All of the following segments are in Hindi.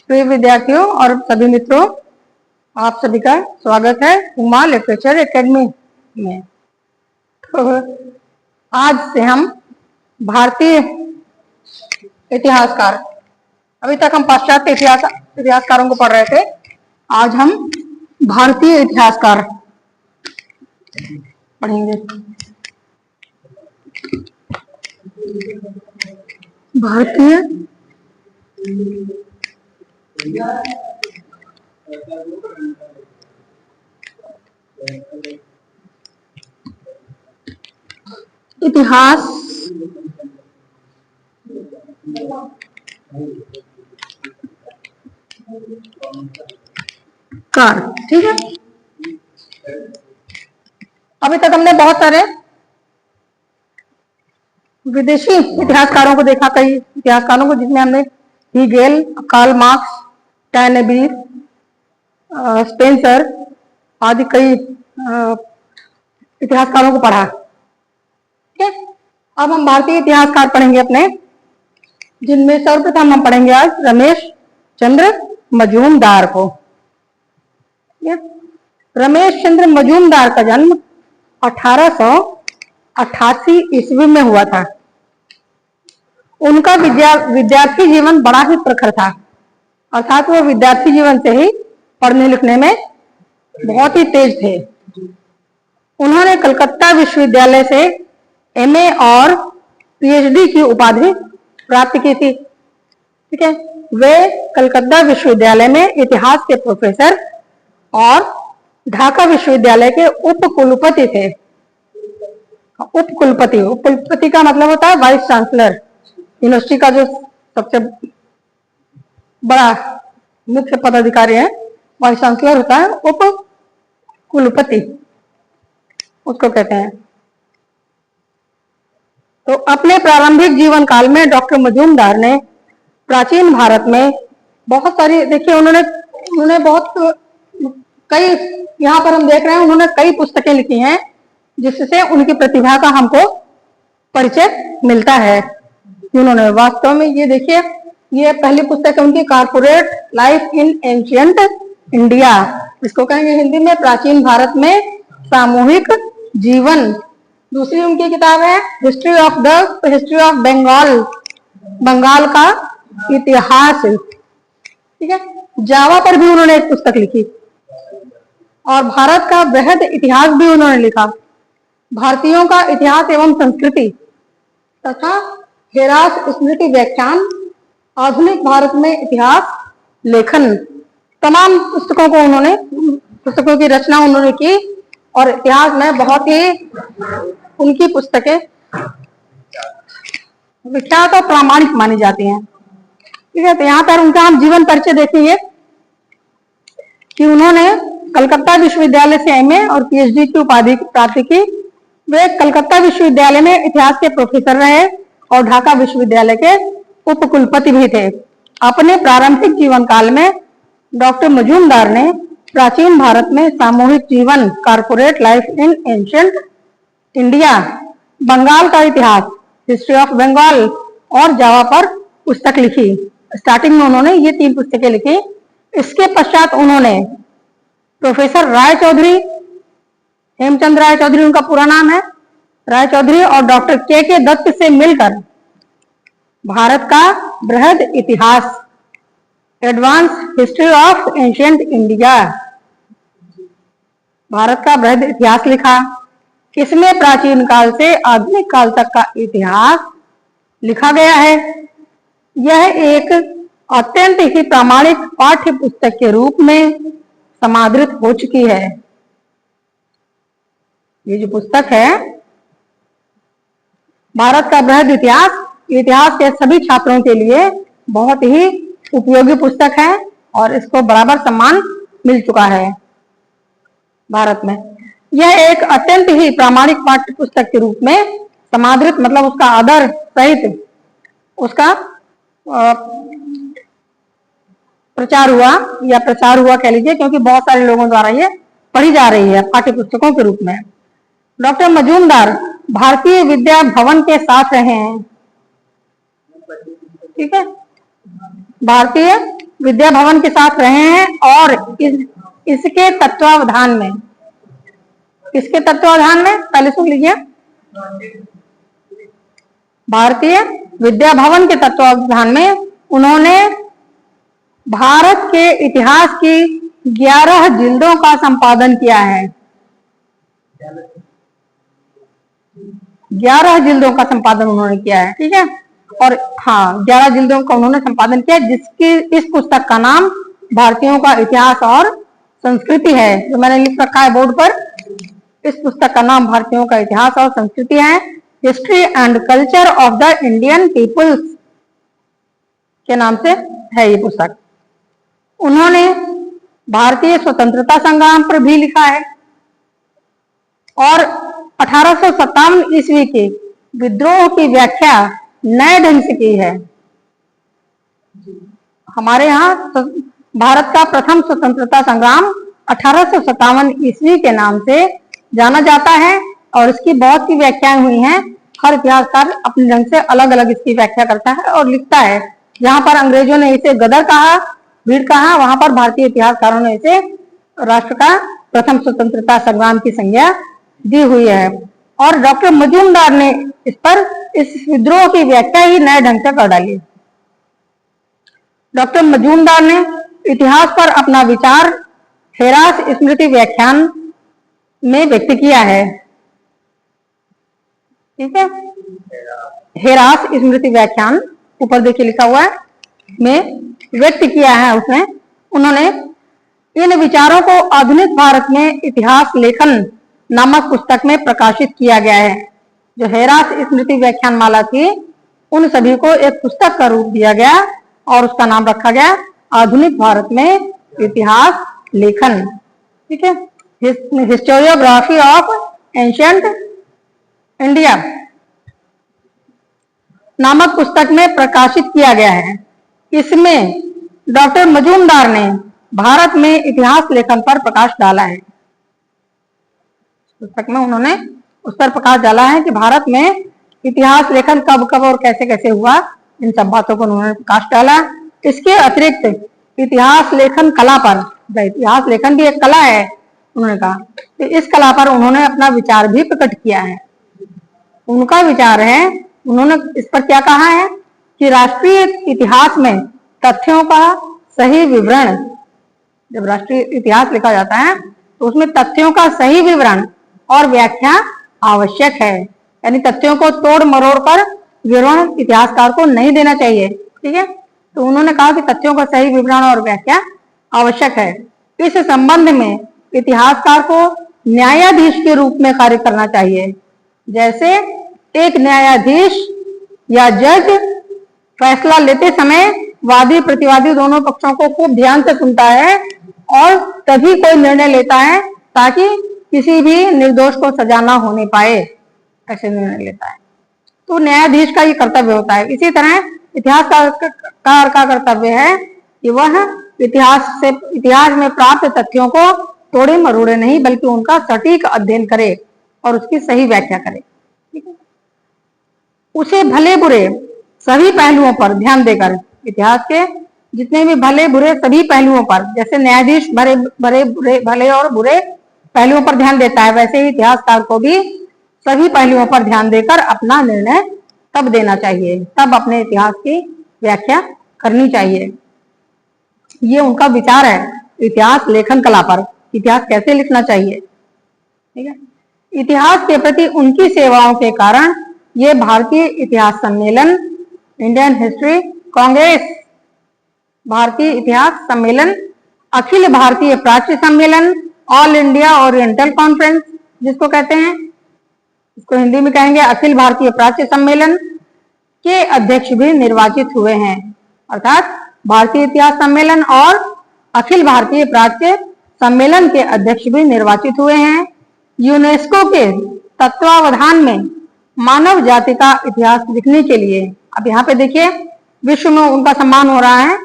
प्रिय विद्यार्थियों और सभी मित्रों, आप सभी का स्वागत है उमा लिटरेचर एकेडमी में। तो आज से हम भारतीय इतिहासकार, अभी तक हम पाश्चात्य इतिहासकारों को पढ़ रहे थे। आज हम भारतीय इतिहासकार पढ़ेंगे। भारतीय इतिहास कार, ठीक है। अभी तक हमने बहुत सारे विदेशी इतिहासकारों को देखा, कई इतिहासकारों को, जिसमें हमने हीगेल, कार्ल मार्क्स, टैनेबीर, स्पेंसर आदि कई इतिहासकारों को पढ़ा। ठीक है, अब हम भारतीय इतिहासकार पढ़ेंगे अपने, जिनमें सर्वप्रथम हम पढ़ेंगे आज रमेश चंद्र मजूमदार को। रमेश चंद्र मजूमदार का जन्म 1888 ईस्वी में हुआ था। उनका विद्यार्थी जीवन बड़ा ही प्रखर था, अर्थात वो विद्यार्थी जीवन से ही पढ़ने लिखने में बहुत ही तेज थे। उन्होंने कलकत्ता विश्वविद्यालय से एमए और पीएचडी की उपाधि प्राप्त की थी। ठीक है, वे कलकत्ता विश्वविद्यालय में इतिहास के प्रोफेसर और ढाका विश्वविद्यालय के उपकुलपति थे। उपकुलपति का मतलब होता है वाइस चांसलर। यूनिवर्सिटी का जो सबसे बड़ा मुख्य पदाधिकारी है, वाइस चांसलर होता है, उपकुलपति उसको कहते हैं। तो अपने प्रारंभिक जीवन काल में डॉक्टर मजूमदार ने प्राचीन भारत में बहुत सारी, देखिए उन्होंने बहुत कई, यहाँ पर हम देख रहे हैं, उन्होंने कई पुस्तकें लिखी हैं जिससे उनकी प्रतिभा का हमको परिचय मिलता है। उन्होंने वास्तव में, ये देखिए, ये पहली पुस्तक है उनकी, corporate life in ancient India, इसको कहेंगे हिंदी में प्राचीन भारत में सामूहिक जीवन। दूसरी उनकी किताब है हिस्ट्री ऑफ बंगाल, बंगाल का इतिहास। ठीक है, जावा पर भी उन्होंने एक पुस्तक लिखी और भारत का बृहद इतिहास भी उन्होंने लिखा। भारतीयों का इतिहास एवं संस्कृति तथा हेरास स्मृति व्याख्यान, आधुनिक भारत में इतिहास लेखन, तमाम पुस्तकों की रचना उन्होंने की और इतिहास में बहुत ही उनकी पुस्तकें विख्यात और प्रामाणिक मानी जाती हैं। ठीक है, तो यहाँ पर उनका हम जीवन परिचय देखेंगे कि उन्होंने कलकत्ता विश्वविद्यालय से एमए और पीएचडी की उपाधि प्राप्त की। वे कलकत्ता विश्वविद्यालय में इतिहास के प्रोफेसर रहे और ढाका विश्वविद्यालय के उपकुलपति भी थे। अपने प्रारंभिक जीवन काल में डॉक्टर मजूमदार ने प्राचीन भारत में सामूहिक जीवन, corporate life in ancient India, Bengal का इतिहास, हिस्ट्री ऑफ बंगाल और जावा पर पुस्तक लिखी। स्टार्टिंग में उन्होंने ये 3 पुस्तकें लिखी। इसके पश्चात उन्होंने प्रोफेसर राय चौधरी, हेमचंद राय चौधरी उनका पूरा नाम है, राय चौधरी और डॉक्टर के दत्त से मिलकर भारत का बृहद इतिहास, advance history of ancient India, Bharat का बृहद इतिहास लिखा। इसमें प्राचीन काल से आधुनिक काल तक का इतिहास लिखा गया है। यह एक अत्यंत ही प्रामाणिक पाठ्य पुस्तक के रूप में समादृत हो चुकी है। ये जो पुस्तक है भारत का बृहद इतिहास के सभी छात्रों के लिए बहुत ही उपयोगी पुस्तक है और इसको बराबर सम्मान मिल चुका है भारत में। यह एक अत्यंत ही प्रामाणिक पाठ्य पुस्तक के रूप में समादृत, मतलब उसका आदर सहित उसका प्रचार हुआ कह लीजिए, क्योंकि बहुत सारे लोगों द्वारा ये पढ़ी जा रही है पाठ्य पुस्तकों के रूप में। डॉक्टर मजूमदार भारतीय विद्या भवन के साथ रहे हैं। ठीक है, भारतीय विद्या भवन के साथ रहे हैं और इसके तत्वावधान में, इसके तत्वावधान में पहले सुन लीजिए, भारतीय विद्या भवन के तत्वावधान में उन्होंने भारत के इतिहास की 11 जिल्दों का संपादन किया है। 11 जिल्दों का संपादन उन्होंने किया है, ठीक है। और हाँ, 11 जिल्दों का उन्होंने संपादन किया, जिसकी इस पुस्तक का नाम भारतीयों का इतिहास और संस्कृति है, जो मैंने लिख रखा है बोर्ड पर। इस पुस्तक का नाम भारतीयों का इतिहास और संस्कृति है, history and culture of the Indian peoples के नाम से है ये पुस्तक। उन्होंने भारतीय स्वतंत्रता संग्राम पर भी लिखा है और 1857 ईस्वी के विद्रोह की व्याख्या नए ढंग से की है। हमारे यहाँ भारत का प्रथम स्वतंत्रता संग्राम 1857 ईस्वी के नाम से जाना जाता है और इसकी बहुत सी व्याख्याएं हुई हैं। हर इतिहासकार अपने ढंग से अलग अलग इसकी व्याख्या करता है और लिखता है। जहां पर अंग्रेजों ने इसे गदर कहा, भीड़ कहा, वहां पर भारतीय इतिहासकारों ने इसे राष्ट्र का प्रथम स्वतंत्रता संग्राम की संज्ञा दी हुई है। और डॉक्टर मजूमदार ने इस विद्रोह की व्याख्या ही नए ढंग से कर डाली। डॉक्टर मजूमदार ने इतिहास पर अपना विचार हेरास स्मृति व्याख्यान में व्यक्त किया है, ठीक है। हेरास स्मृति व्याख्यान ऊपर देखिए लिखा हुआ है, में व्यक्त किया है उसने। उन्होंने इन विचारों को आधुनिक भारत में इतिहास लेखन नामक पुस्तक में प्रकाशित किया गया है। जो हेरास स्मृति व्याख्यान माला थी, उन सभी को एक पुस्तक का रूप दिया गया और उसका नाम रखा गया आधुनिक भारत में इतिहास लेखन, ठीक है। हिस्टोरियोग्राफी ऑफ एंशिएंट इंडिया नामक पुस्तक में प्रकाशित किया गया है। इसमें डॉक्टर मजूमदार ने भारत में इतिहास लेखन पर प्रकाश डाला है। पुस्तक में उन्होंने उस पर प्रकाश डाला है कि भारत में इतिहास लेखन कब कब और कैसे कैसे हुआ, इन सब बातों को उन्होंने प्रकाश डाला। इसके अतिरिक्त इतिहास लेखन कला पर, इतिहास लेखन भी एक कला है, उन्होंने कहा, तो इस कला पर उन्होंने अपना विचार भी प्रकट किया है। उनका विचार है, उन्होंने इस पर क्या कहा है कि राष्ट्रीय इतिहास में तथ्यों का सही विवरण, जब राष्ट्रीय इतिहास लिखा जाता है तो उसमें तथ्यों का सही विवरण और व्याख्या आवश्यक है। यानी तथ्यों को तोड़ मरोड़ कर विवरण इतिहासकार को नहीं देना चाहिए, ठीक है। तो उन्होंने कहा कि तथ्यों का सही विवरण और व्याख्या आवश्यक है। इस संबंध में इतिहासकार को न्यायाधीश के रूप में कार्य करना चाहिए। जैसे एक न्यायाधीश या जज फैसला लेते समय वादी प्रतिवादी दोनों पक्षों को खूब ध्यान से सुनता है और तभी कोई निर्णय लेता है, ताकि किसी भी निर्दोष को सजा ना होने पाए, ऐसे निर्णय लेता है। तो न्यायाधीश का ये कर्तव्य होता है। इसी तरह इतिहासकार का कर्तव्य है कि वह इतिहास में प्राप्त तथ्यों को तोड़े मरोड़े नहीं, बल्कि उनका सटीक अध्ययन करे और उसकी सही व्याख्या करे, ठीक है। उसे भले बुरे सभी पहलुओं पर ध्यान देकर, इतिहास के जितने भी भले बुरे सभी पहलुओं पर, जैसे न्यायाधीश भले और बुरे पहलुओं पर ध्यान देता है, वैसे ही इतिहासकार को भी सभी पहलुओं पर ध्यान देकर अपना निर्णय तब देना चाहिए, तब अपने इतिहास की व्याख्या करनी चाहिए। ये उनका विचार है इतिहास लेखन कला पर, इतिहास कैसे लिखना चाहिए, ठीक है। इतिहास के प्रति उनकी सेवाओं के कारण ये भारतीय इतिहास सम्मेलन, इंडियन हिस्ट्री कांग्रेस, भारतीय इतिहास सम्मेलन, अखिल भारतीय प्राच्य सम्मेलन, ऑल इंडिया ओरिएंटल कॉन्फ्रेंस जिसको कहते हैं, इसको हिंदी में कहेंगे अखिल भारतीय प्राच्य सम्मेलन के अध्यक्ष भी निर्वाचित हुए हैं। अर्थात भारतीय इतिहास सम्मेलन और अखिल भारतीय प्राच्य सम्मेलन के अध्यक्ष भी निर्वाचित हुए हैं। यूनेस्को के तत्वावधान में मानव जाति का इतिहास लिखने के लिए, अब यहाँ पे देखिए विश्व में उनका सम्मान हो रहा है।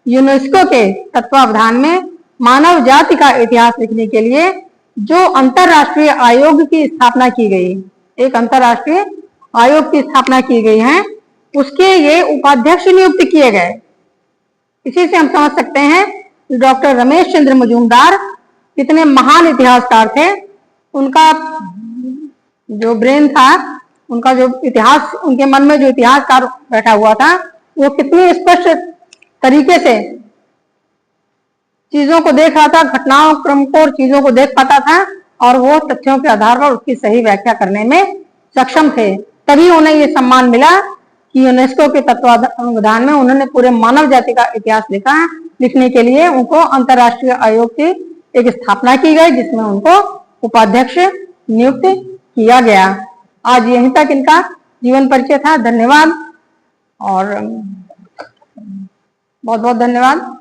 यूनेस्को के तत्वावधान में मानव जाति का इतिहास लिखने के लिए जो अंतरराष्ट्रीय आयोग की स्थापना की गई, एक अंतरराष्ट्रीय आयोग की स्थापना की गई है, उसके ये उपाध्यक्ष नियुक्त किए गए। इसी से हम समझ सकते हैं डॉक्टर रमेश चंद्र मजूमदार कितने महान इतिहासकार थे। उनका जो ब्रेन था, उनका जो इतिहास, उनके मन में जो इतिहासकार बैठा हुआ था, वो कितनी स्पष्ट तरीके से चीजों को देख रहा था, घटनाओं क्रम को और चीजों को देख पाता था, और वो तथ्यों के आधार पर उसकी सही व्याख्या करने में सक्षम थे। तभी उन्हें ये सम्मान मिला कि यूनेस्को के तत्वावधान में उन्होंने पूरे मानव जाति का इतिहास लिखा। लिखने के लिए उनको अंतर्राष्ट्रीय आयोग की एक स्थापना की गई, जिसमें उनको उपाध्यक्ष नियुक्त किया गया। आज यहीं तक इनका जीवन परिचय था। धन्यवाद और बहुत बहुत धन्यवाद।